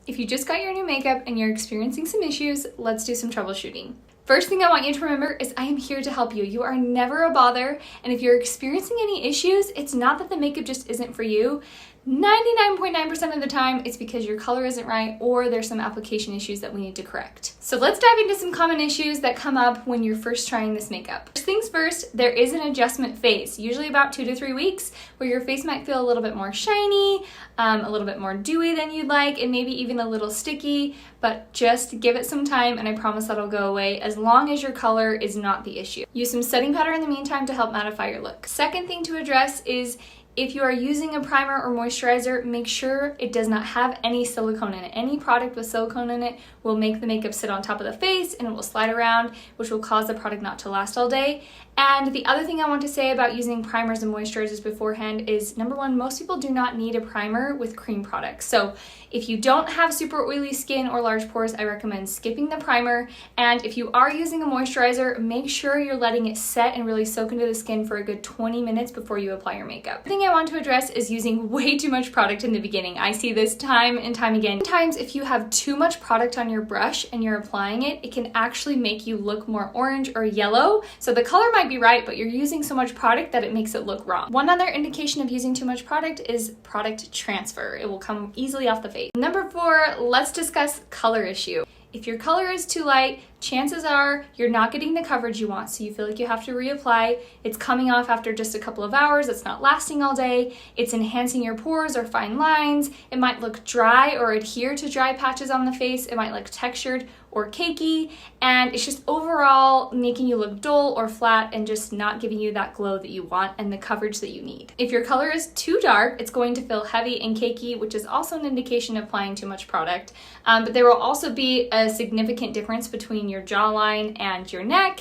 If you just got your new makeup and you're experiencing some issues, let's do some troubleshooting. First thing I want you to remember is I am here to help you. You are never a bother, and if you're experiencing any issues, it's not that the makeup just isn't for you. 99.9% of the time, it's because your color isn't right or there's some application issues that we need to correct. So let's dive into some common issues that come up when you're first trying this makeup. First things first, there is an adjustment phase, usually about 2 to 3 weeks, where your face might feel a little bit more shiny, a little bit more dewy than you'd like, and maybe even a little sticky, but just give it some time and I promise that'll go away as long as your color is not the issue. Use some setting powder in the meantime to help mattify your look. Second thing to address is if you are using a primer or moisturizer, make sure it does not have any silicone in it. Any product with silicone in it will make the makeup sit on top of the face and it will slide around, which will cause the product not to last all day. And the other thing I want to say about using primers and moisturizers beforehand is, number one, most people do not need a primer with cream products. So if you don't have super oily skin or large pores, I recommend skipping the primer. And if you are using a moisturizer, make sure you're letting it set and really soak into the skin for a good 20 minutes before you apply your makeup. The thing I want to address is using way too much product in the beginning. I see this time and time again. Sometimes if you have too much product on your brush and you're applying it, it can actually make you look more orange or yellow. So the color might be right, but you're using so much product that it makes it look wrong. One other indication of using too much product is product transfer. It will come easily off the face. Number 4, let's discuss color issue. If your color is too light, chances are you're not getting the coverage you want, so you feel like you have to reapply. It's coming off after just a couple of hours, it's not lasting all day, it's enhancing your pores or fine lines, it might look dry or adhere to dry patches on the face, it might look textured or cakey, and it's just overall making you look dull or flat and just not giving you that glow that you want and the coverage that you need. If your color is too dark, it's going to feel heavy and cakey, which is also an indication of applying too much product. But there will also be a significant difference between your jawline and your neck,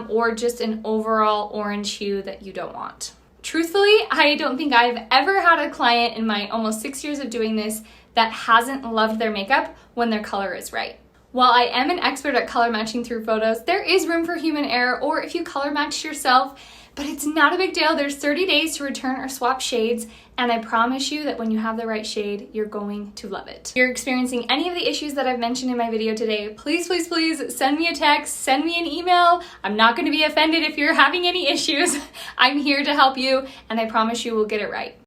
or just an overall orange hue that you don't want. Truthfully, I don't think I've ever had a client in my almost 6 years of doing this that hasn't loved their makeup when their color is right. While I am an expert at color matching through photos, there is room for human error, or if you color match yourself, but it's not a big deal. There's 30 days to return or swap shades, and I promise you that when you have the right shade, you're going to love it. If you're experiencing any of the issues that I've mentioned in my video today, please, please, please send me a text, send me an email. I'm not going to be offended if you're having any issues. I'm here to help you, and I promise you we'll get it right.